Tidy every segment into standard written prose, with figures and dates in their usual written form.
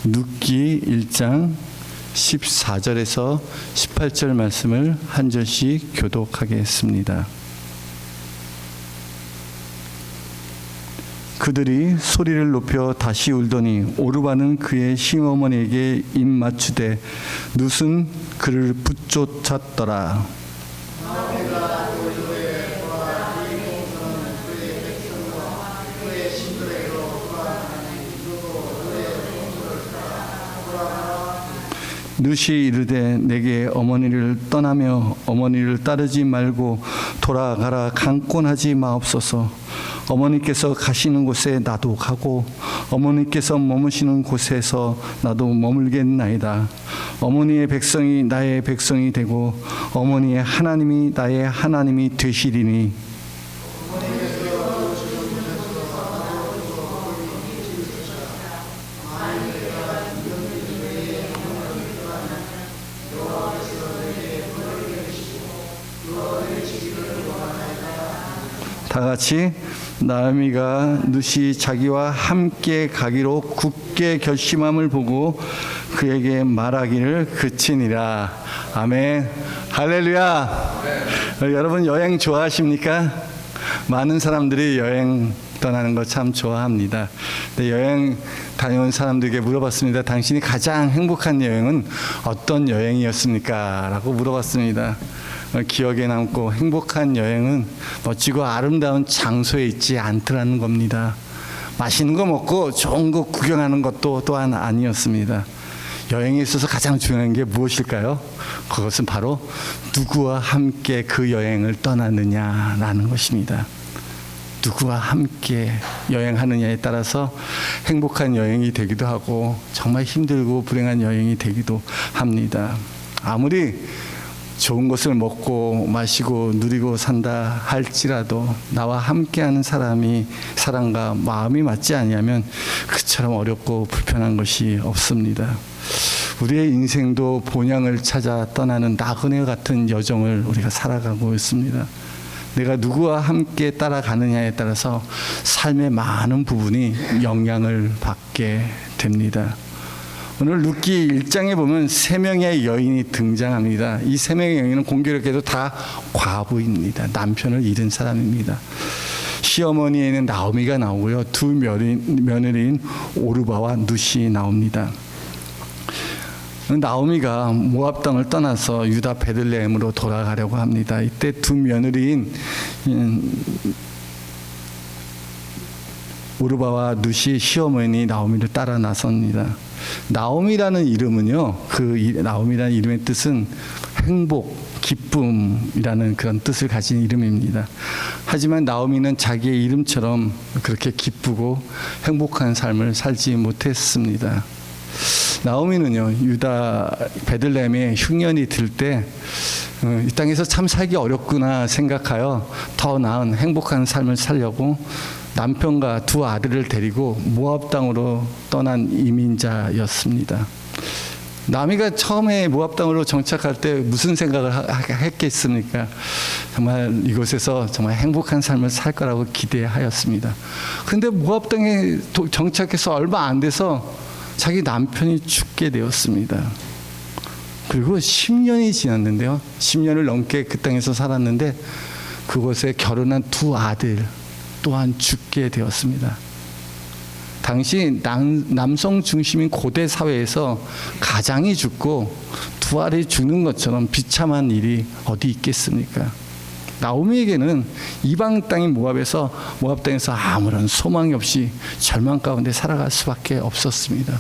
룻기 1장 14절에서 18절 말씀을 한 절씩 교독하겠습니다. 그들이 소리를 높여 다시 울더니 오르바는 그의 시어머니에게 입 맞추되 룻은 그를 붙쫓았더라. 룻이 이르되 내게 어머니를 떠나며 어머니를 따르지 말고 돌아가라 강권하지 마옵소서. 어머니께서 가시는 곳에 나도 가고 어머니께서 머무시는 곳에서 나도 머물겠나이다. 어머니의 백성이 나의 백성이 되고 어머니의 하나님이 나의 하나님이 되시리니 다 같이 나오미가 룻이 자기와 함께 가기로 굳게 결심함을 보고 그에게 말하기를 그치니라. 아멘. 할렐루야. 여러분 여행 좋아하십니까? 많은 사람들이 여행 떠나는 거 참 좋아합니다. 근데 여행 다녀온 사람들에게 물어봤습니다. 당신이 가장 행복한 여행은 어떤 여행이었습니까? 라고 물어봤습니다. 기억에 남고 행복한 여행은 멋지고 아름다운 장소에 있지 않더라는 겁니다. 맛있는 거 먹고 좋은 거 구경하는 것도 또한 아니었습니다. 여행에 있어서 가장 중요한 게 무엇일까요? 그것은 바로 누구와 함께 그 여행을 떠나느냐라는 것입니다. 누구와 함께 여행하느냐에 따라서 행복한 여행이 되기도 하고 정말 힘들고 불행한 여행이 되기도 합니다. 아무리 좋은 것을 먹고 마시고 누리고 산다 할지라도 나와 함께하는 사람과 마음이 맞지 않으면 그처럼 어렵고 불편한 것이 없습니다. 우리의 인생도 본향을 찾아 떠나는 나그네 같은 여정을 우리가 살아가고 있습니다. 내가 누구와 함께 따라가느냐에 따라서 삶의 많은 부분이 영향을 받게 됩니다. 오늘 룻기 1장에 보면 3명의 여인이 등장합니다. 이 3명의 여인은 공교롭게도 다 과부입니다. 남편을 잃은 사람입니다. 시어머니에는 나오미가 나오고요. 두 며느리인 오르바와 룻이 나옵니다. 나오미가 모압 땅을 떠나서 유다 베들레헴으로 돌아가려고 합니다. 이때 두 며느리인 오르바와 룻이 시어머니 나오미를 따라 나섭니다. 나오미라는 이름은요, 나오미라는 이름의 뜻은 행복, 기쁨이라는 그런 뜻을 가진 이름입니다. 하지만 나오미는 자기의 이름처럼 그렇게 기쁘고 행복한 삶을 살지 못했습니다. 나오미는요, 유다 베들레헴에 흉년이 들 때 이 땅에서 참 살기 어렵구나 생각하여 더 나은 행복한 삶을 살려고 남편과 두 아들을 데리고 모압 땅으로 떠난 이민자였습니다. 나오미가 처음에 모압 땅으로 정착할 때 무슨 생각을 했겠습니까? 정말 이곳에서 정말 행복한 삶을 살 거라고 기대하였습니다. 그런데 모압 땅에 정착해서 얼마 안 돼서 자기 남편이 죽게 되었습니다. 그리고 10년이 지났는데요. 10년을 넘게 그 땅에서 살았는데 그곳에 결혼한 두 아들 또한 죽게 되었습니다. 당시 남성 중심인 고대 사회에서 가장이 죽고 두 아들이 죽는 것처럼 비참한 일이 어디 있겠습니까? 나오미에게는 이방 땅인 모압 땅에서 아무런 소망이 없이 절망 가운데 살아갈 수밖에 없었습니다.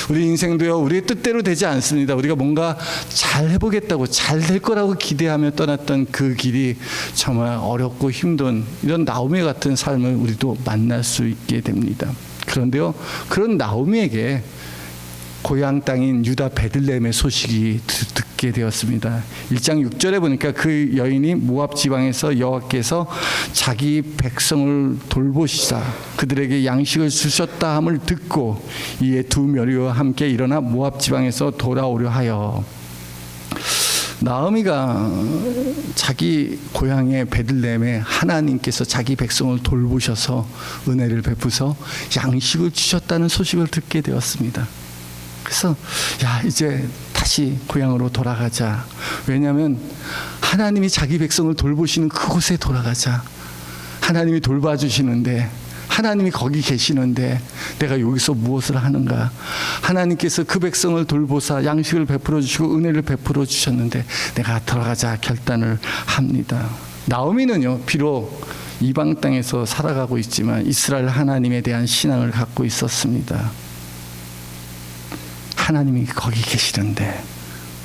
우리 인생도요, 우리의 뜻대로 되지 않습니다. 우리가 뭔가 잘 해보겠다고, 잘 될 거라고 기대하며 떠났던 그 길이 정말 어렵고 힘든 이런 나오미 같은 삶을 우리도 만날 수 있게 됩니다. 그런데요, 그런 나오미에게 고향 땅인 유다 베들레헴의 소식이 듣게 되었습니다. 1장 6절에 보니까 그 여인이 모압 지방에서 여호와께서 자기 백성을 돌보시사 그들에게 양식을 주셨다 함을 듣고 이에 두 며느리와 함께 일어나 모압 지방에서 돌아오려 하여. 나오미가 자기 고향의 베들레헴에 하나님께서 자기 백성을 돌보셔서 은혜를 베푸서 양식을 주셨다는 소식을 듣게 되었습니다. 그래서 야, 이제 다시 고향으로 돌아가자. 왜냐하면 하나님이 자기 백성을 돌보시는 그곳에 돌아가자. 하나님이 돌봐주시는데, 하나님이 거기 계시는데 내가 여기서 무엇을 하는가. 하나님께서 그 백성을 돌보사 양식을 베풀어 주시고 은혜를 베풀어 주셨는데 내가 돌아가자 결단을 합니다. 나오미는요, 비록 이방 땅에서 살아가고 있지만 이스라엘 하나님에 대한 신앙을 갖고 있었습니다. 하나님이 거기 계시는데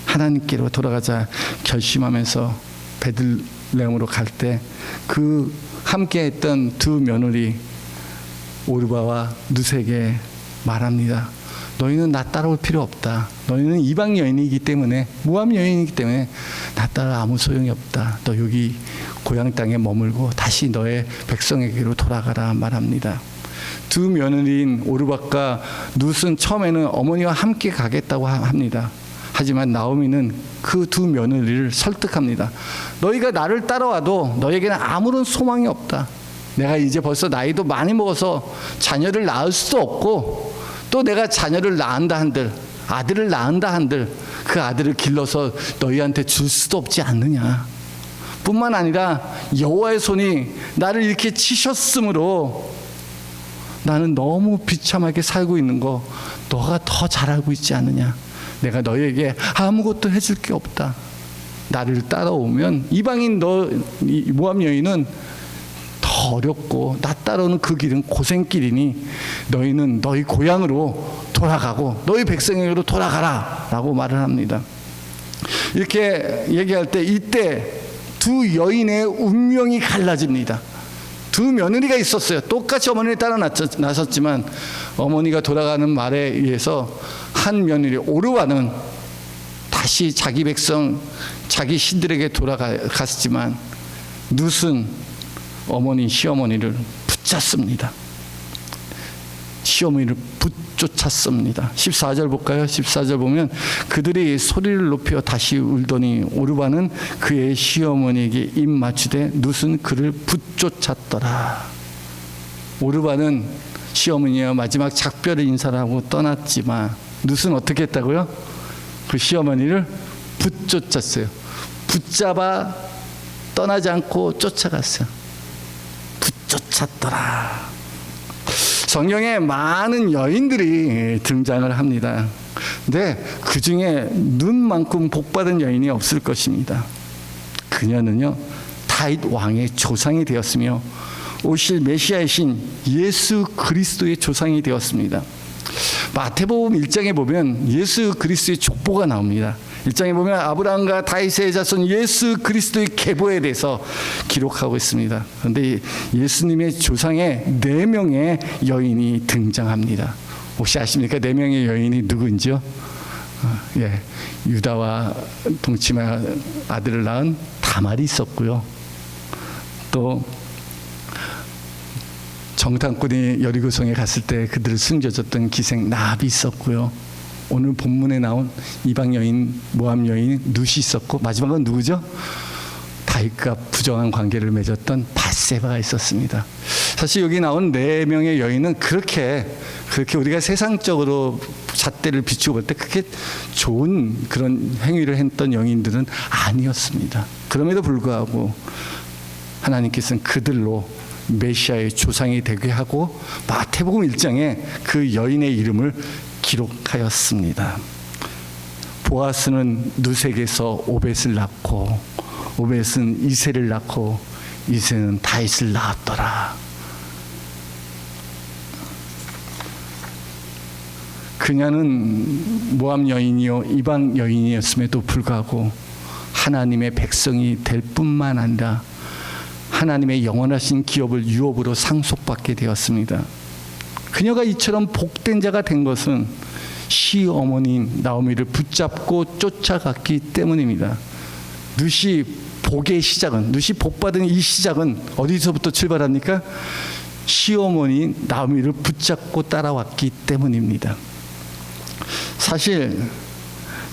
하나님께로 돌아가자 결심하면서 베들레헴으로 갈 때 그 함께했던 두 며느리 오르바와 누색에 말합니다. 너희는 나 따라올 필요 없다. 너희는 이방 여인이기 때문에, 모압 여인이기 때문에 나 따라 아무 소용이 없다. 너 여기 고향 땅에 머물고 다시 너의 백성에게로 돌아가라 말합니다. 두 며느리인 오르박과 룻은 처음에는 어머니와 함께 가겠다고 합니다. 하지만 나오미는 그 두 며느리를 설득합니다. 너희가 나를 따라와도 너에게는 아무런 소망이 없다. 내가 이제 벌써 나이도 많이 먹어서 자녀를 낳을 수도 없고, 또 내가 자녀를 낳은다 한들, 아들을 낳은다 한들 그 아들을 길러서 너희한테 줄 수도 없지 않느냐. 뿐만 아니라 여호와의 손이 나를 이렇게 치셨으므로 나는 너무 비참하게 살고 있는 거 너가 더 잘 알고 있지 않느냐. 내가 너희에게 아무것도 해줄 게 없다. 나를 따라오면 이방인 모압 여인은 더 어렵고 나 따라오는 그 길은 고생길이니 너희는 너희 고향으로 돌아가고 너희 백성에게로 돌아가라 라고 말을 합니다. 이렇게 얘기할 때 이때 두 여인의 운명이 갈라집니다. 두 며느리가 있었어요. 똑같이 어머니를 따라 나섰지만 어머니가 돌아가는 말에 의해서 한 며느리 오르바는 다시 자기 백성, 자기 신들에게 돌아갔지만 룻은 어머니, 시어머니를 붙잡습니다. 시어머니를 붙쫓았습니다. 14절 볼까요? 14절 보면 그들이 소리를 높여 다시 울더니 오르바는 그의 시어머니에게 입 맞추되 룻은 그를 붙쫓았더라. 오르바는 시어머니와 마지막 작별 인사를 하고 떠났지만 룻은 어떻게 했다고요? 그 시어머니를 붙쫓았어요. 붙잡아 떠나지 않고 쫓아갔어요. 붙쫓았더라. 성경에 많은 여인들이 등장을 합니다. 근데 그 중에 룻만큼 복받은 여인이 없을 것입니다. 그녀는요, 다윗 왕의 조상이 되었으며 오실 메시아의 신 예수 그리스도의 조상이 되었습니다. 마태복음 1장에 보면 예수 그리스도의 족보가 나옵니다. 1장에 보면 아브라함과 다윗의 자손 예수 그리스도의 계보에 대해서 기록하고 있습니다. 그런데 예수님의 조상에 4명의 여인이 등장합니다. 혹시 아십니까? 4명의 여인이 누구인지요? 유다와 동치마 아들을 낳은 다말이 있었고요. 또 정탐꾼이 여리고성에 갔을 때 그들을 숨겨줬던 기생 나합이 있었고요. 오늘 본문에 나온 이방 여인 모압 여인 룻이 있었고, 마지막은 누구죠? 다윗과 부정한 관계를 맺었던 밧세바가 있었습니다. 사실 여기 나온 4명의 여인은 그렇게 우리가 세상적으로 잣대를 비추고 볼 때 그렇게 좋은 그런 행위를 했던 여인들은 아니었습니다. 그럼에도 불구하고 하나님께서는 그들로 메시아의 조상이 되게 하고 마태복음 1장에 그 여인의 이름을 기록하였습니다. 보아스는 룻에게서 오벳을 낳고 오벳은 이새를 낳고 이새는 다윗을 낳았더라. 그녀는 모압 여인이요 이방 여인이었음에도 불구하고 하나님의 백성이 될 뿐만 아니라 하나님의 영원하신 기업을 유업으로 상속받게 되었습니다. 그녀가 이처럼 복된 자가 된 것은 시어머니인 나오미를 붙잡고 쫓아갔기 때문입니다. 룻이 복의 시작은, 룻이 복받은 이 시작은 어디서부터 출발합니까? 시어머니인 나오미를 붙잡고 따라왔기 때문입니다. 사실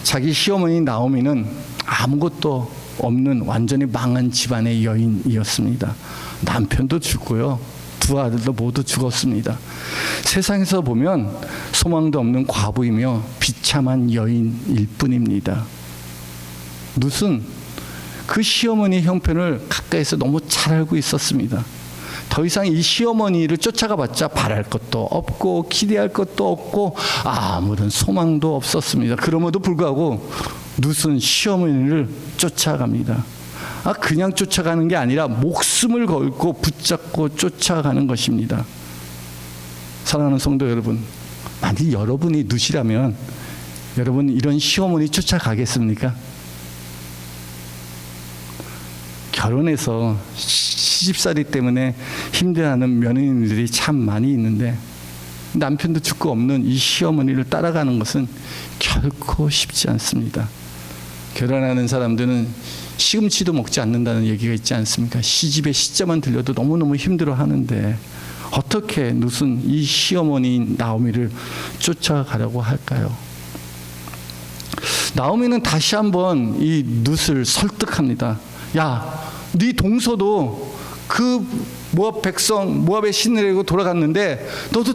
자기 시어머니 나오미는 아무것도 없는 완전히 망한 집안의 여인이었습니다. 남편도 죽고요, 두 아들도 모두 죽었습니다. 세상에서 보면 소망도 없는 과부이며 비참한 여인일 뿐입니다. 룻은 그 시어머니의 형편을 가까이서 너무 잘 알고 있었습니다. 더 이상 이 시어머니를 쫓아가봤자 바랄 것도 없고 기대할 것도 없고 아무런 소망도 없었습니다. 그럼에도 불구하고 룻은 시어머니를 쫓아갑니다. 그냥 쫓아가는 게 아니라 목숨을 걸고 붙잡고 쫓아가는 것입니다. 사랑하는 성도 여러분, 만약 여러분이 룻이라면 여러분 이런 시어머니 쫓아가겠습니까? 결혼해서 시집살이 때문에 힘들어하는 며느리들이 참 많이 있는데 남편도 죽고 없는 이 시어머니를 따라가는 것은 결코 쉽지 않습니다. 결혼하는 사람들은 시금치도 먹지 않는다는 얘기가 있지 않습니까? 시집의 시자만 들려도 너무너무 힘들어하는데 어떻게 룻은 이 시어머니인 나오미를 쫓아가려고 할까요? 나오미는 다시 한번 이 룻을 설득합니다. 야, 네 동서도 그 모압 백성, 모압의 신을 데리고 돌아갔는데 너도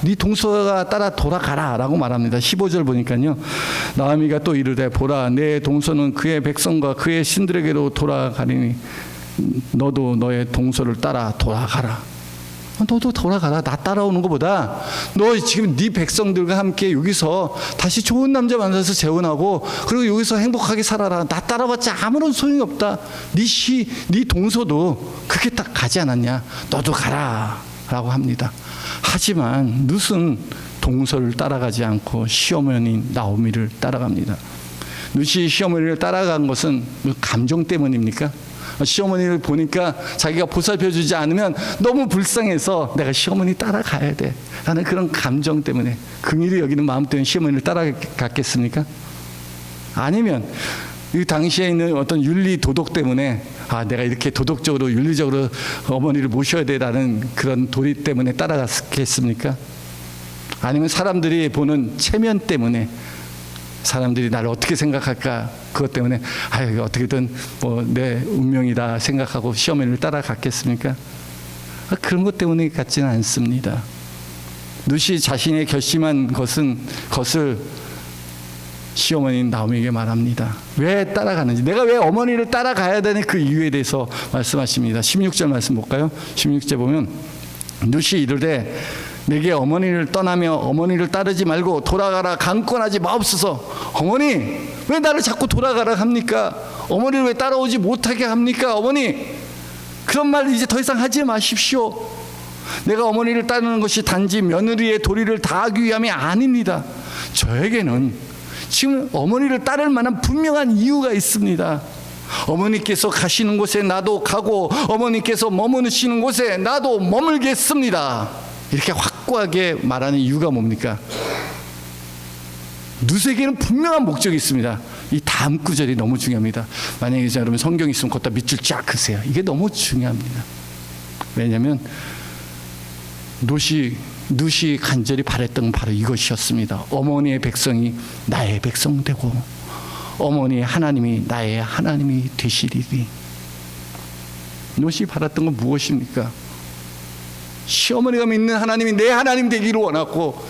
네 동서가 따라 돌아가라 라고 말합니다. 15절 보니까요, 나오미가 또 이르되 보라, 내 동서는 그의 백성과 그의 신들에게로 돌아가리니 너도 너의 동서를 따라 돌아가라. 너도 돌아가라. 나 따라오는 것보다 너 지금 네 백성들과 함께 여기서 다시 좋은 남자 만나서 재혼하고 그리고 여기서 행복하게 살아라. 나 따라봤자 아무런 소용이 없다. 네 동서도 그렇게 딱 가지 않았냐. 너도 가라 라고 합니다. 하지만 룻은 동서를 따라가지 않고 시어머니 나오미를 따라갑니다. 룻이 시어머니를 따라간 것은 감정 때문입니까? 시어머니를 보니까 자기가 보살펴주지 않으면 너무 불쌍해서 내가 시어머니 따라가야 돼 라는 그런 감정 때문에, 긍휼히 여기는 마음 때문에 시어머니를 따라갔겠습니까? 아니면 이 당시에 있는 어떤 윤리 도덕 때문에 내가 이렇게 도덕적으로 윤리적으로 어머니를 모셔야 되라는 그런 도리 때문에 따라갔겠습니까? 아니면 사람들이 보는 체면 때문에, 사람들이 나를 어떻게 생각할까 그것 때문에 어떻게든 내 운명이다 생각하고 시어머니를 따라갔겠습니까? 그런 것 때문에 같지는 않습니다. 룻이 자신의 결심한 것을 시어머니인 나오미에게 말합니다. 왜 따라가는지, 내가 왜 어머니를 따라가야 되는 그 이유에 대해서 말씀하십니다. 16절 말씀 볼까요? 16절 보면 룻이 이르되 내게 어머니를 떠나며 어머니를 따르지 말고 돌아가라 강권하지 마옵소서. 어머니, 왜 나를 자꾸 돌아가라 합니까? 어머니를 왜 따라오지 못하게 합니까? 어머니, 그런 말 이제 더 이상 하지 마십시오. 내가 어머니를 따르는 것이 단지 며느리의 도리를 다하기 위함이 아닙니다. 저에게는 지금 어머니를 따를 만한 분명한 이유가 있습니다. 어머니께서 가시는 곳에 나도 가고 어머니께서 머무르시는 곳에 나도 머물겠습니다. 이렇게 확고하게 말하는 이유가 뭡니까? 룻에게는 분명한 목적이 있습니다. 이 다음 구절이 너무 중요합니다. 만약에 여러분 성경 있으면 걷다 밑줄 쫙 그으세요. 이게 너무 중요합니다. 왜냐하면 룻이 간절히 바랬던 건 바로 이것이었습니다. 어머니의 백성이 나의 백성 되고 어머니의 하나님이 나의 하나님이 되시리니. 룻이 바랐던 건 무엇입니까? 시어머니가 믿는 하나님이 내 하나님 되기를 원하고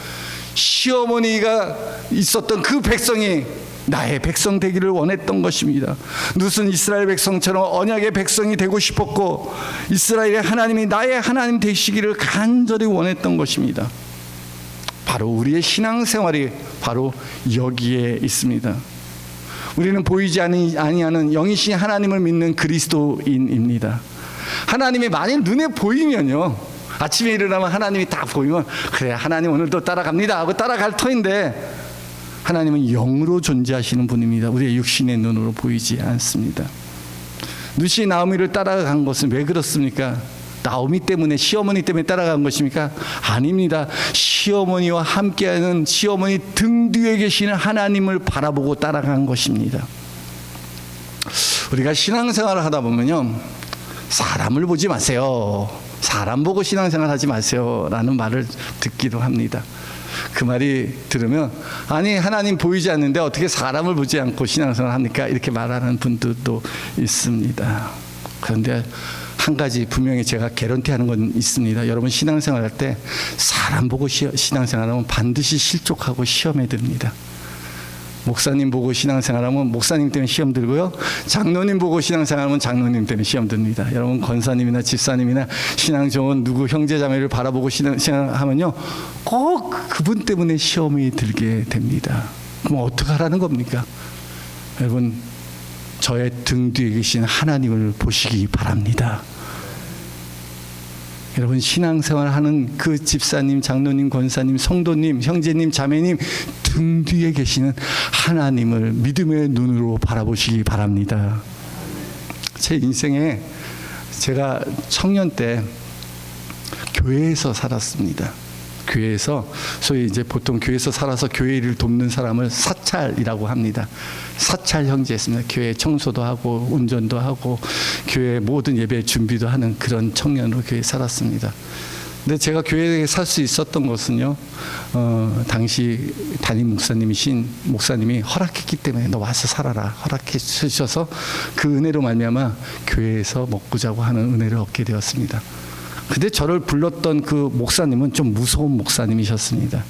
시어머니가 있었던 그 백성이 나의 백성 되기를 원했던 것입니다. 룻은 이스라엘 백성처럼 언약의 백성이 되고 싶었고 이스라엘의 하나님이 나의 하나님 되시기를 간절히 원했던 것입니다. 바로 우리의 신앙생활이 바로 여기에 있습니다. 우리는 보이지 아니하는 영이신 하나님을 믿는 그리스도인입니다. 하나님이 만일 눈에 보이면요, 아침에 일어나면 하나님이 다 보이면 그래, 하나님 오늘도 따라갑니다 하고 따라갈 터인데, 하나님은 영으로 존재하시는 분입니다. 우리의 육신의 눈으로 보이지 않습니다. 룻이 나오미를 따라간 것은 왜 그렇습니까? 나오미 때문에, 시어머니 때문에 따라간 것입니까? 아닙니다. 시어머니와 함께하는 시어머니 등 뒤에 계시는 하나님을 바라보고 따라간 것입니다. 우리가 신앙생활을 하다 보면요, 사람을 보지 마세요. 사람 보고 신앙생활 하지 마세요 라는 말을 듣기도 합니다. 그 말이 들으면 아니, 하나님 보이지 않는데 어떻게 사람을 보지 않고 신앙생활 합니까? 이렇게 말하는 분들도 있습니다. 그런데 한 가지 분명히 제가 개런티하는 건 있습니다. 여러분 신앙생활할 때 사람 보고 신앙생활하면 반드시 실족하고 시험에 듭니다. 목사님 보고 신앙생활하면 목사님 때문에 시험 들고요. 장로님 보고 신앙생활하면 장로님 때문에 시험 듭니다. 여러분 권사님이나 집사님이나 신앙 좋은 누구 형제자매를 바라보고 신앙하면요, 꼭 그분 때문에 시험이 들게 됩니다. 그럼 어떻게 하라는 겁니까? 여러분 저의 등 뒤에 계신 하나님을 보시기 바랍니다. 여러분 신앙생활하는 그 집사님, 장로님, 권사님, 성도님, 형제님, 자매님 등 뒤에 계시는 하나님을 믿음의 눈으로 바라보시기 바랍니다. 제 인생에 제가 청년 때 교회에서 살았습니다. 교회에서 소위 이제 보통 교회에서 살아서 교회 일을 돕는 사람을 사찰이라고 합니다. 사찰 형제였습니다. 교회 청소도 하고 운전도 하고 교회 모든 예배 준비도 하는 그런 청년으로 교회에 살았습니다. 근데 제가 교회에 살 수 있었던 것은요, 당시 담임 목사님이 허락했기 때문에 너 와서 살아라 허락해 주셔서 그 은혜로 말미암아 교회에서 먹고 자고 하는 은혜를 얻게 되었습니다. 근데 저를 불렀던 그 목사님은 좀 무서운 목사님이셨습니다.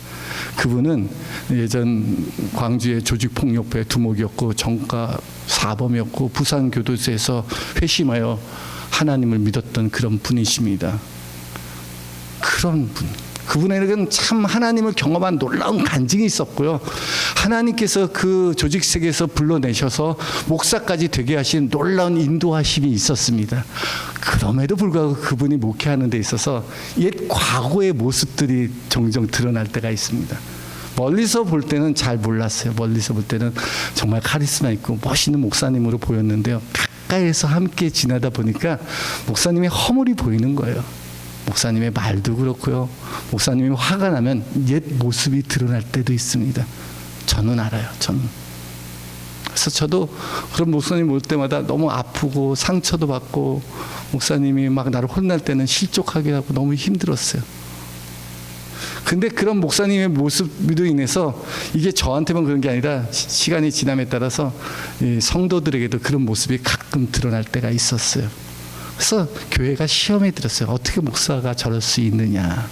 그분은 예전 광주의 조직폭력배 두목이었고 정가 사범이었고 부산교도소에서 회심하여 하나님을 믿었던 그런 분이십니다. 그런 분, 그분에게는 참 하나님을 경험한 놀라운 간증이 있었고요. 하나님께서 그 조직 세계에서 불러내셔서 목사까지 되게 하신 놀라운 인도하심이 있었습니다. 그럼에도 불구하고 그분이 목회하는 데 있어서 옛 과거의 모습들이 종종 드러날 때가 있습니다. 멀리서 볼 때는 잘 몰랐어요. 멀리서 볼 때는 정말 카리스마 있고 멋있는 목사님으로 보였는데요. 가까이에서 함께 지나다 보니까 목사님의 허물이 보이는 거예요. 목사님의 말도 그렇고요. 목사님이 화가 나면 옛 모습이 드러날 때도 있습니다. 저는 알아요. 저는. 그래서 저도 그런 목사님 올 때마다 너무 아프고 상처도 받고 목사님이 막 나를 혼날 때는 실족하게 하고 너무 힘들었어요. 근데 그런 목사님의 모습으로 인해서 이게 저한테만 그런 게 아니라 시간이 지남에 따라서 성도들에게도 그런 모습이 가끔 드러날 때가 있었어요. 그래서 교회가 시험에 들었어요. 어떻게 목사가 저럴 수 있느냐.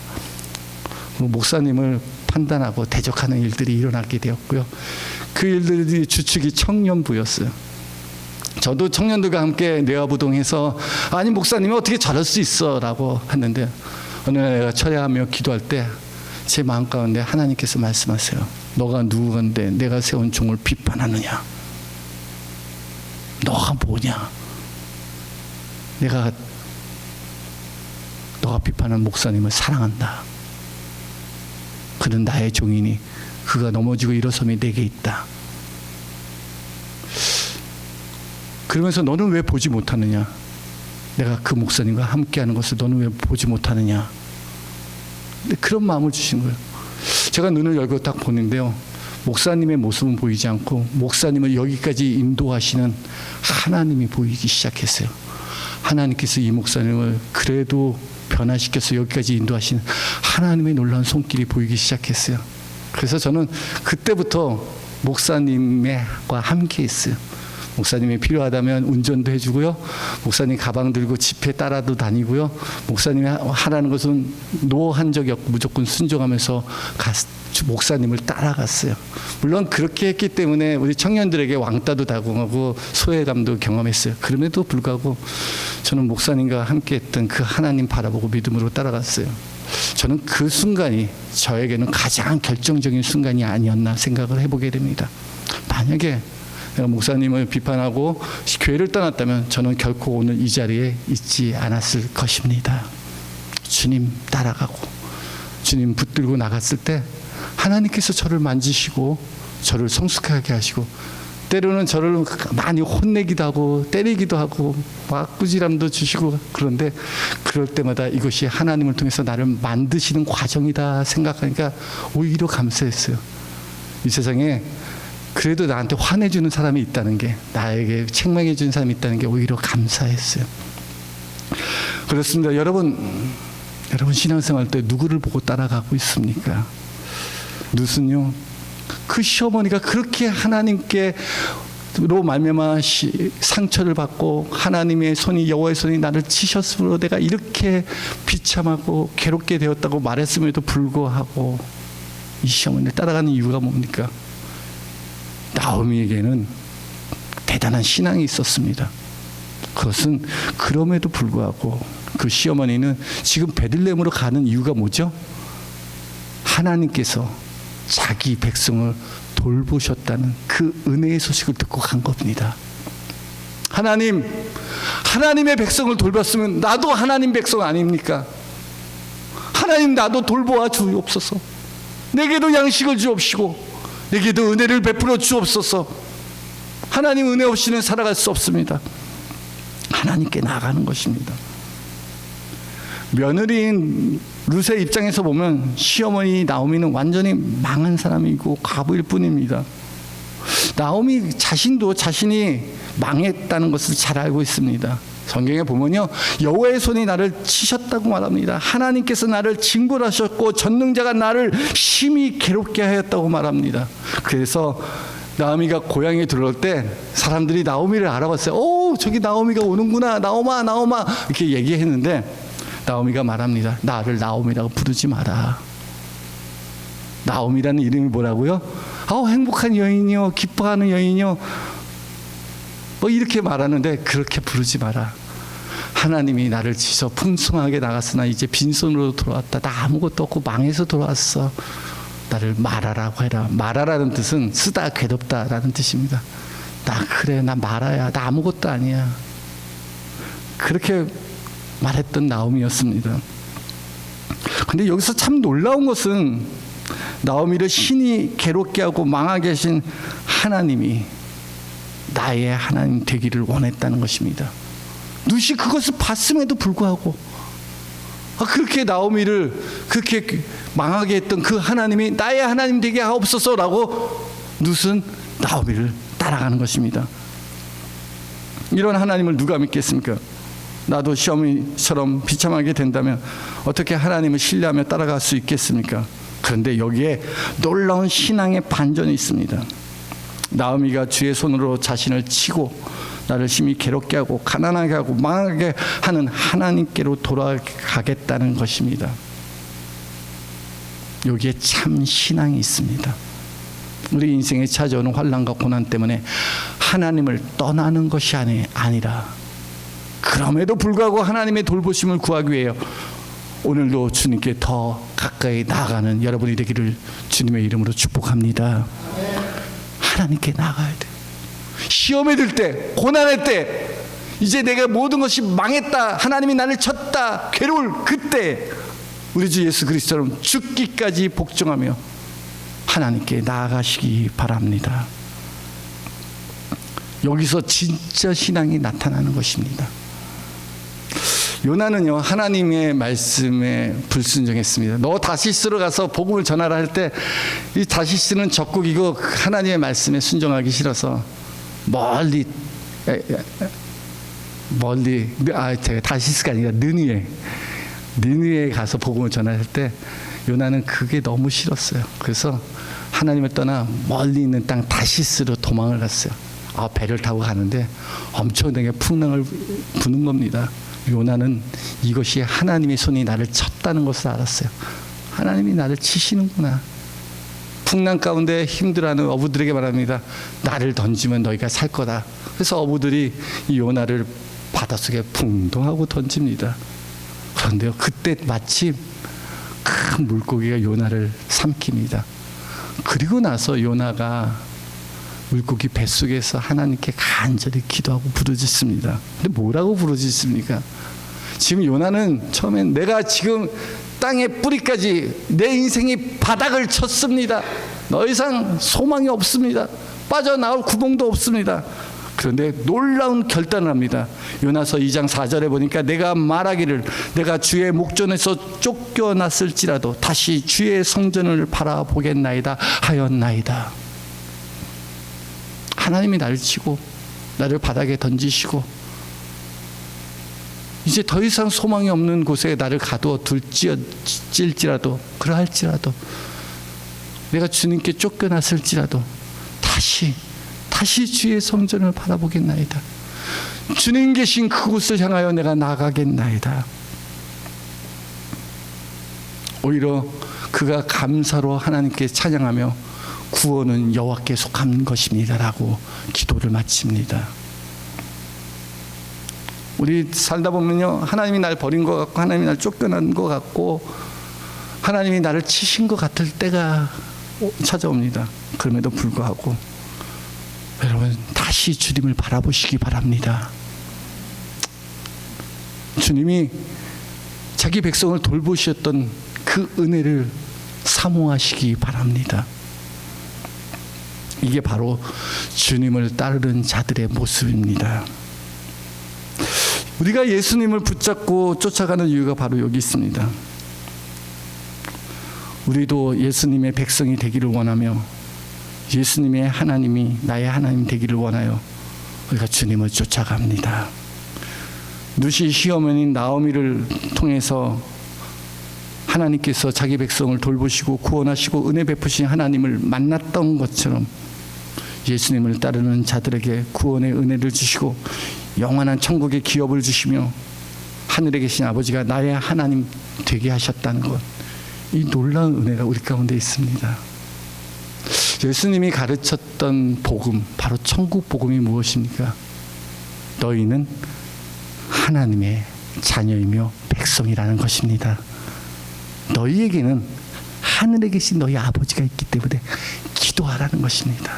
목사님을 판단하고 대적하는 일들이 일어나게 되었고요. 그 일들이 주축이 청년부였어요. 저도 청년들과 함께 내화부동해서 아니 목사님이 어떻게 저럴 수 있어 라고 했는데 어느 날 내가 철야하며 기도할 때 제 마음 가운데 하나님께서 말씀하세요. 너가 누구건데 내가 세운 종을 비판하느냐. 너가 뭐냐. 내가 너가 비판한 목사님을 사랑한다. 그는 나의 종이니 그가 넘어지고 일어섬이 내게 있다. 그러면서 너는 왜 보지 못하느냐. 내가 그 목사님과 함께하는 것을 너는 왜 보지 못하느냐. 그런 마음을 주신 거예요. 제가 눈을 열고 딱 보는데요. 목사님의 모습은 보이지 않고 목사님을 여기까지 인도하시는 하나님이 보이기 시작했어요. 하나님께서 이 목사님을 그래도 변화시켜서 여기까지 인도하시는 하나님의 놀라운 손길이 보이기 시작했어요. 그래서 저는 그때부터 목사님과 함께 있어요. 목사님이 필요하다면 운전도 해주고요. 목사님 가방 들고 집회 따라도 다니고요. 목사님이 하라는 것은 노한 적이 없고 무조건 순종하면서 목사님을 따라갔어요. 물론 그렇게 했기 때문에 우리 청년들에게 왕따도 당하고 소외감도 경험했어요. 그럼에도 불구하고 저는 목사님과 함께 했던 그 하나님 바라보고 믿음으로 따라갔어요. 저는 그 순간이 저에게는 가장 결정적인 순간이 아니었나 생각을 해보게 됩니다. 만약에 내가 목사님을 비판하고 교회를 떠났다면 저는 결코 오늘 이 자리에 있지 않았을 것입니다. 주님 따라가고 주님 붙들고 나갔을 때 하나님께서 저를 만지시고 저를 성숙하게 하시고 때로는 저를 많이 혼내기도 하고 때리기도 하고 막 꾸지람도 주시고 그런데 그럴 때마다 이것이 하나님을 통해서 나를 만드시는 과정이다 생각하니까 오히려 감사했어요. 이 세상에 그래도 나한테 화내주는 사람이 있다는 게, 나에게 책망해주는 사람이 있다는 게 오히려 감사했어요. 그렇습니다. 여러분 신앙생활 때 누구를 보고 따라가고 있습니까? 룻은요, 그 시어머니가 그렇게 하나님께 로 말미암아 상처를 받고 하나님의 손이, 여호와의 손이 나를 치셨으므로 내가 이렇게 비참하고 괴롭게 되었다고 말했음에도 불구하고 이 시어머니를 따라가는 이유가 뭡니까? 나오미에게는 대단한 신앙이 있었습니다. 그것은 그럼에도 불구하고 그 시어머니는 지금 베들레헴으로 가는 이유가 뭐죠? 하나님께서 자기 백성을 돌보셨다는 그 은혜의 소식을 듣고 간 겁니다. 하나님의 백성을 돌봤으면 나도 하나님 백성 아닙니까? 하나님, 나도 돌보아 주옵소서. 내게도 양식을 주옵시고 내게도 은혜를 베풀어 주옵소서. 하나님 은혜 없이는 살아갈 수 없습니다. 하나님께 나아가는 것입니다. 며느리인 룻의 입장에서 보면 시어머니 나오미는 완전히 망한 사람이고 과부일 뿐입니다. 나오미 자신도 자신이 망했다는 것을 잘 알고 있습니다. 성경에 보면요, 여호와의 손이 나를 치셨다고 말합니다. 하나님께서 나를 징벌하셨고 전능자가 나를 심히 괴롭게 하였다고 말합니다. 그래서 나오미가 고향에 들어올 때 사람들이 나오미를 알아봤어요. 오, 저기 나오미가 오는구나. 나오마 이렇게 얘기했는데 나오미가 말합니다. 나를 나오미라고 부르지 마라. 나오미라는 이름이 뭐라고요? 행복한 여인이요, 기뻐하는 여인이요, 뭐 이렇게 말하는데 그렇게 부르지 마라. 하나님이 나를 치셔 풍성하게 나갔으나 이제 빈손으로 돌아왔다. 나 아무것도 없고 망해서 돌아왔어. 나를 말하라고 해라. 말하라는 뜻은 쓰다 괴롭다라는 뜻입니다. 나 말아야. 나 아무것도 아니야. 그렇게 말했던 나오미였습니다. 근데 여기서 참 놀라운 것은 나오미를 신이 괴롭게 하고 망하게 하신 하나님이 나의 하나님 되기를 원했다는 것입니다. 룻이 그것을 봤음에도 불구하고 그렇게 나오미를 그렇게 망하게 했던 그 하나님이 나의 하나님 되게 하옵소서라고 룻은 나오미를 따라가는 것입니다. 이런 하나님을 누가 믿겠습니까? 나도 시어머니처럼 비참하게 된다면 어떻게 하나님을 신뢰하며 따라갈 수 있겠습니까? 그런데 여기에 놀라운 신앙의 반전이 있습니다. 나오미가 주의 손으로 자신을 치고 나를 심히 괴롭게 하고 가난하게 하고 망하게 하는 하나님께로 돌아가겠다는 것입니다. 여기에 참 신앙이 있습니다. 우리 인생에 찾아오는 환난과 고난 때문에 하나님을 떠나는 것이 아니라 그럼에도 불구하고 하나님의 돌보심을 구하기 위해 오늘도 주님께 더 가까이 나아가는 여러분이 되기를 주님의 이름으로 축복합니다. 하나님께 나아가야 돼요. 시험에 들 때, 고난할 때, 이제 내가 모든 것이 망했다, 하나님이 나를 쳤다, 괴로울 그때 우리 주 예수 그리스도처럼 죽기까지 복종하며 하나님께 나아가시기 바랍니다. 여기서 진짜 신앙이 나타나는 것입니다. 요나는요, 하나님의 말씀에 불순종했습니다. 너 다시스로 가서 복음을 전하라 할 때 이 다시스는 적국이고 하나님의 말씀에 순종하기 싫어서 멀리 제가 다시스가 아니라 느느에 가서 복음을 전할 때 요나는 그게 너무 싫었어요. 그래서 하나님을 떠나 멀리 있는 땅 다시스로 도망을 갔어요. 배를 타고 가는데 엄청나게 풍랑을 부는 겁니다. 요나는 이것이 하나님의 손이 나를 쳤다는 것을 알았어요. 하나님이 나를 치시는구나. 풍랑 가운데 힘들어하는 어부들에게 말합니다. 나를 던지면 너희가 살 거다. 그래서 어부들이 이 요나를 바닷속에 풍덩하고 던집니다. 그런데요, 그때 마침 큰 물고기가 요나를 삼킵니다. 그리고 나서 요나가 물고기 뱃속에서 하나님께 간절히 기도하고 부르짖습니다. 근데 뭐라고 부르짖습니까? 지금 요나는 처음엔 내가 지금 땅의 뿌리까지 내 인생이 바닥을 쳤습니다. 더 이상 소망이 없습니다. 빠져나올 구멍도 없습니다. 그런데 놀라운 결단을 합니다. 요나서 2장 4절에 보니까 내가 말하기를 내가 주의 목전에서 쫓겨났을지라도 다시 주의 성전을 바라보겠나이다 하였나이다. 하나님이 나를 치고 나를 바닥에 던지시고 이제 더 이상 소망이 없는 곳에 나를 가두어둘지라도 그러할지라도 내가 주님께 쫓겨났을지라도 다시 다시 주의 성전을 바라보겠나이다. 주님 계신 그곳을 향하여 내가 나가겠나이다. 오히려 그가 감사로 하나님께 찬양하며 구원은 여호와께 속한 것입니다라고 기도를 마칩니다. 우리 살다 보면요, 하나님이 날 버린 것 같고 하나님이 날 쫓겨난 것 같고 하나님이 나를 치신 것 같을 때가 찾아옵니다. 그럼에도 불구하고 여러분 다시 주님을 바라보시기 바랍니다. 주님이 자기 백성을 돌보셨던 그 은혜를 사모하시기 바랍니다. 이게 바로 주님을 따르는 자들의 모습입니다. 우리가 예수님을 붙잡고 쫓아가는 이유가 바로 여기 있습니다. 우리도 예수님의 백성이 되기를 원하며 예수님의 하나님이 나의 하나님 되기를 원하여 우리가 주님을 쫓아갑니다. 누시 시어머니 나오미를 통해서 하나님께서 자기 백성을 돌보시고 구원하시고 은혜 베푸신 하나님을 만났던 것처럼 예수님을 따르는 자들에게 구원의 은혜를 주시고 영원한 천국의 기업을 주시며 하늘에 계신 아버지가 나의 하나님 되게 하셨다는 것, 이 놀라운 은혜가 우리 가운데 있습니다. 예수님이 가르쳤던 복음, 바로 천국 복음이 무엇입니까? 너희는 하나님의 자녀이며 백성이라는 것입니다. 너희에게는 하늘에 계신 너희 아버지가 있기 때문에 기도하라는 것입니다.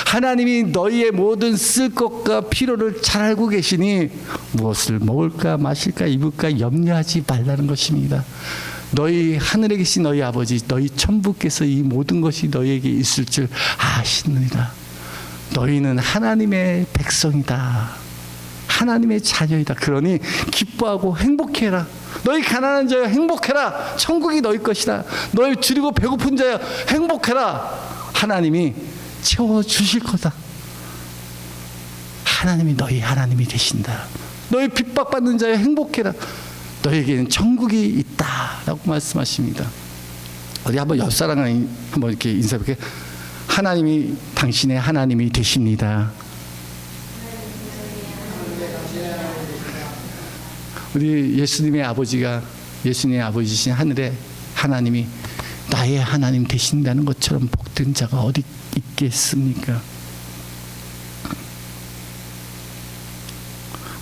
하나님이 너희의 모든 쓸 것과 필요를 잘 알고 계시니 무엇을 먹을까 마실까 입을까 염려하지 말라는 것입니다. 너희 하늘에 계신 너희 아버지 너희 천부께서 이 모든 것이 너희에게 있을 줄 아시느니라. 너희는 하나님의 백성이다. 하나님의 자녀이다. 그러니 기뻐하고 행복해라. 너희 가난한 자여 행복해라. 천국이 너희 것이다. 너희 줄이고 배고픈 자여 행복해라. 하나님이 채워주실 거다. 하나님이 너희 하나님이 되신다. 너희 핍박받는 자여 행복해라. 너에게는 천국이 있다라고 말씀하십니다. 우리 한번 옆 사람과 한번 이렇게 인사해볼게요. 하나님이 당신의 하나님이 되십니다. 우리 예수님의 아버지가 예수님의 아버지신 하늘의 하나님이 나의 하나님 되신다는 것처럼 복된 자가 어디 있겠습니까?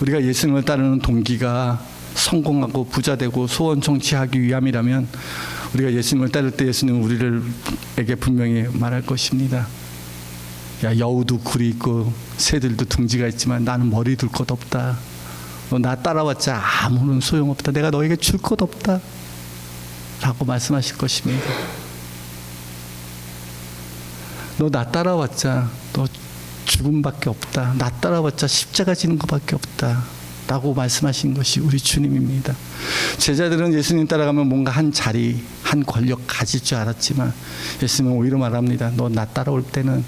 우리가 예수님을 따르는 동기가 성공하고 부자되고 소원 성취하기 위함이라면 우리가 예수님을 따를 때 예수님은 우리에게 분명히 말할 것입니다. 야, 여우도 굴이 있고 새들도 둥지가 있지만 나는 머리 둘 것 없다. 너 나 따라왔자 아무런 소용없다. 내가 너에게 줄 것 없다 라고 말씀하실 것입니다. 너 나 따라왔자 너 죽음밖에 없다. 나 따라왔자 십자가 지는 것밖에 없다 라고 말씀하신 것이 우리 주님입니다. 제자들은 예수님 따라가면 뭔가 한 자리, 한 권력 가질 줄 알았지만 예수님은 오히려 말합니다. 너 나 따라올 때는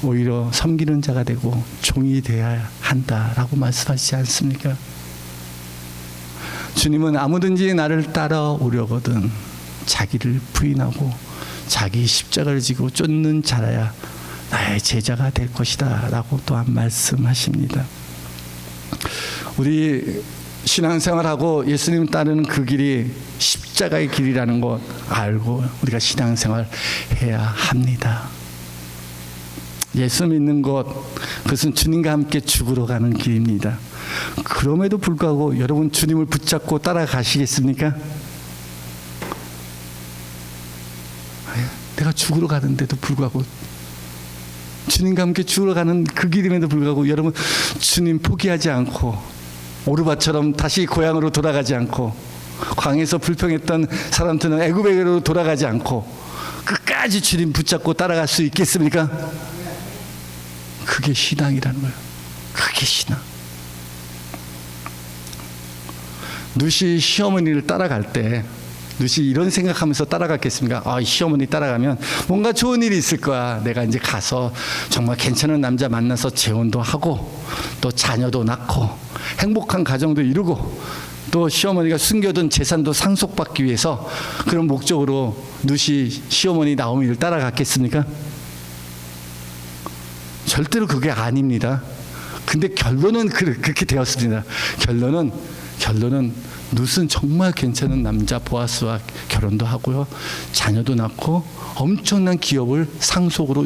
오히려 섬기는 자가 되고 종이 되어야 한다라고 말씀하시지 않습니까? 주님은 아무든지 나를 따라오려거든 자기를 부인하고 자기 십자가를 지고 쫓는 자라야 나의 제자가 될 것이다 라고 또한 말씀하십니다. 우리 신앙생활하고 예수님 따르는 그 길이 십자가의 길이라는 것 알고 우리가 신앙생활 해야 합니다. 예수 믿는 것, 그것은 주님과 함께 죽으러 가는 길입니다. 그럼에도 불구하고 여러분 주님을 붙잡고 따라가시겠습니까? 내가 죽으러 가는데도 불구하고 주님과 함께 죽으러 가는 그 길임에도 불구하고 여러분 주님 포기하지 않고 오르바처럼 다시 고향으로 돌아가지 않고 광에서 불평했던 사람들은 애굽에게로 돌아가지 않고 끝까지 주님 붙잡고 따라갈 수 있겠습니까? 그게 신앙이라는 거예요. 그게 신앙. 누시 시어머니를 따라갈 때 누시 이런 생각하면서 따라갔겠습니까? 아, 시어머니 따라가면 뭔가 좋은 일이 있을 거야. 내가 이제 가서 정말 괜찮은 남자 만나서 재혼도 하고 또 자녀도 낳고 행복한 가정도 이루고 또 시어머니가 숨겨둔 재산도 상속받기 위해서 그런 목적으로 누시 시어머니 나오미를 따라갔겠습니까? 절대로 그게 아닙니다. 근데 결론은 그렇게 되었습니다. 결론은 룻은 정말 괜찮은 남자 보아스와 결혼도 하고요, 자녀도 낳고 엄청난 기업을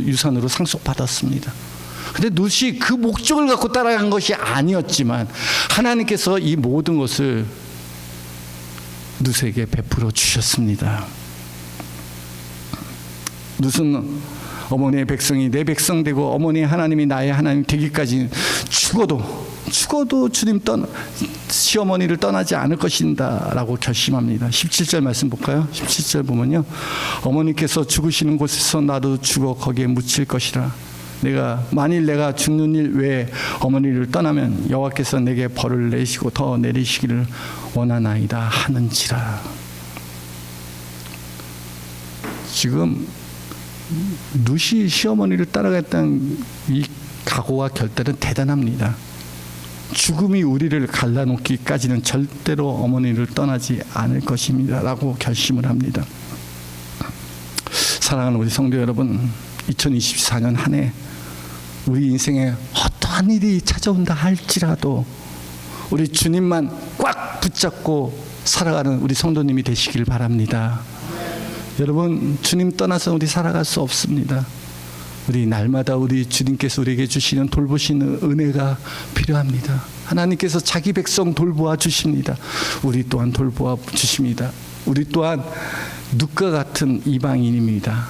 유산으로 상속받았습니다. 근데 룻이 그 목적을 갖고 따라간 것이 아니었지만 하나님께서 이 모든 것을 룻에게 베풀어 주셨습니다. 룻은 어머니의 백성이 내 백성 되고 어머니의 하나님이 나의 하나님 되기까지 죽어도 주님 시어머니를 떠나지 않을 것인다 라고 결심합니다. 17절 말씀 볼까요? 17절 보면요, 어머니께서 죽으시는 곳에서 나도 죽어 거기에 묻힐 것이라. 만일 내가 죽는 일 외에 어머니를 떠나면 여호와께서 내게 벌을 내시고 더 내리시기를 원하나이다 하는지라. 지금 룻이 시어머니를 따라갔다는 이 각오와 결단은 대단합니다. 죽음이 우리를 갈라놓기까지는 절대로 어머니를 떠나지 않을 것입니다 라고 결심을 합니다. 사랑하는 우리 성도 여러분, 2024년 한 해 우리 인생에 어떠한 일이 찾아온다 할지라도 우리 주님만 꽉 붙잡고 살아가는 우리 성도님이 되시길 바랍니다. 여러분, 주님 떠나서 우리 살아갈 수 없습니다. 우리 날마다 우리 주님께서 우리에게 주시는 돌보시는 은혜가 필요합니다. 하나님께서 자기 백성 돌보아 주십니다. 우리 또한 돌보아 주십니다. 우리 또한 룻과 같은 이방인입니다.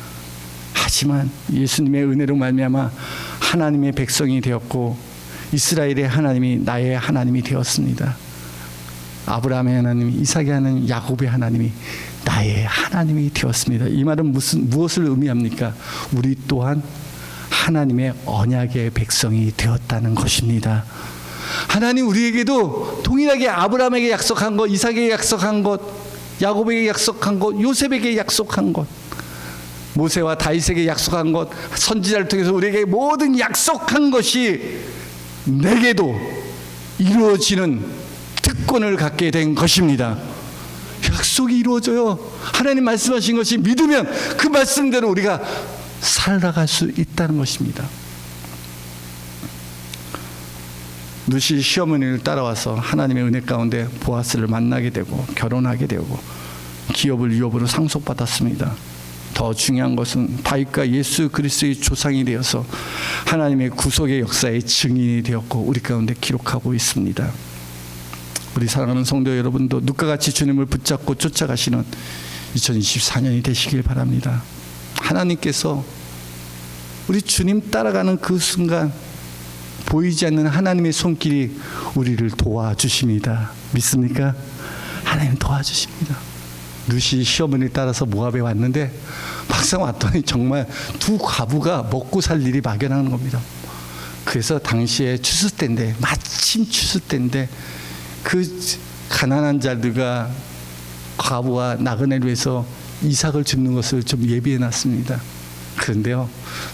하지만 예수님의 은혜로 말미암아 하나님의 백성이 되었고 이스라엘의 하나님이 나의 하나님이 되었습니다. 아브라함의 하나님, 이삭의 하나님, 야곱의 하나님이 나의 하나님이 되었습니다. 이 말은 무엇을 의미합니까? 우리 또한 하나님의 언약의 백성이 되었다는 것입니다. 하나님 우리에게도 동일하게 아브라함에게 약속한 것, 이삭에게 약속한 것, 야곱에게 약속한 것, 요셉에게 약속한 것, 모세와 다윗에게 약속한 것, 선지자를 통해서 우리에게 모든 약속한 것이 내게도 이루어지는 특권을 갖게 된 것입니다. 약속이 이루어져요. 하나님 말씀하신 것이 믿으면 그 말씀대로 우리가 살아갈 수 있다는 것입니다. 룻이 시어머니를 따라와서 하나님의 은혜 가운데 보아스를 만나게 되고 결혼하게 되고 기업을 유업으로 상속받았습니다. 더 중요한 것은 다윗과 예수 그리스도의 조상이 되어서 하나님의 구속의 역사의 증인이 되었고 우리 가운데 기록하고 있습니다. 우리 사랑하는 성도 여러분도 룻과 같이 주님을 붙잡고 쫓아가시는 2024년이 되시길 바랍니다. 하나님께서 우리 주님 따라가는 그 순간 보이지 않는 하나님의 손길이 우리를 도와주십니다. 믿습니까? 하나님 도와주십니다. 룻이 시어머니를 따라서 모압에 왔는데 막상 왔더니 정말 두 과부가 먹고 살 일이 막연한 겁니다. 그래서 당시에 추수 때인데, 마침 추수 때인데 그 가난한 자들과 과부와 나그네를 위해서 이삭을 줍는 것을 좀 예비해 놨습니다. 그런데요,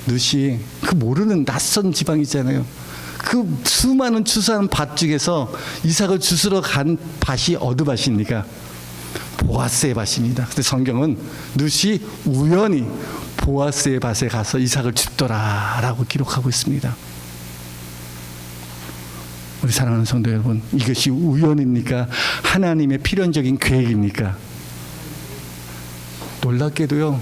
룻이 그 모르는 낯선 지방이잖아요. 그 수많은 추수한 밭 중에서 이삭을 주스러 간 밭이 어느 밭입니까? 보아스의 밭입니다. 근데 성경은 룻이 우연히 보아스의 밭에 가서 이삭을 줍더라라고 기록하고 있습니다. 우리 사랑하는 성도 여러분, 이것이 우연입니까? 하나님의 필연적인 계획입니까? 놀랍게도요,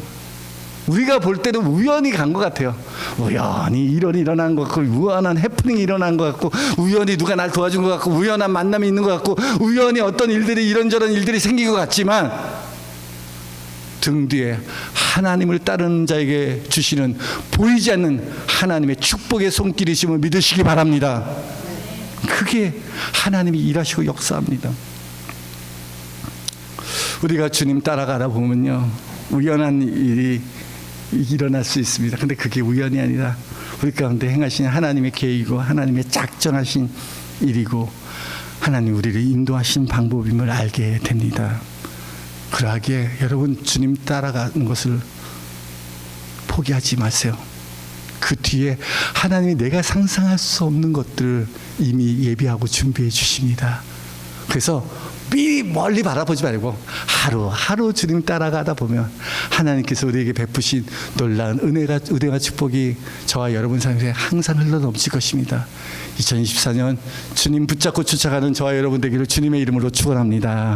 우리가 볼 때는 우연히 간 것 같아요. 우연히 일이 일어난 것 같고, 우연한 해프닝이 일어난 것 같고, 우연히 누가 날 도와준 것 같고, 우연한 만남이 있는 것 같고, 우연히 어떤 일들이 이런저런 일들이 생긴 것 같지만 등 뒤에 하나님을 따르는 자에게 주시는 보이지 않는 하나님의 축복의 손길이심을 믿으시기 바랍니다. 그게 하나님이 일하시고 역사합니다. 우리가 주님 따라가다 보면요, 우연한 일이 일어날 수 있습니다. 근데 그게 우연이 아니라 우리 가운데 행하신 하나님의 계획이고 하나님의 작정하신 일이고 하나님 우리를 인도하신 방법임을 알게 됩니다. 그러하기에 여러분, 주님 따라가는 것을 포기하지 마세요. 그 뒤에 하나님이 내가 상상할 수 없는 것들을 이미 예비하고 준비해 주십니다. 그래서 미리 멀리 바라보지 말고 하루하루 주님 따라가다 보면 하나님께서 우리에게 베푸신 놀라운 은혜와 축복이 저와 여러분 삶에 항상 흘러넘칠 것입니다. 2024년 주님 붙잡고 쫓아가는 저와 여러분 되기를 주님의 이름으로 축원합니다.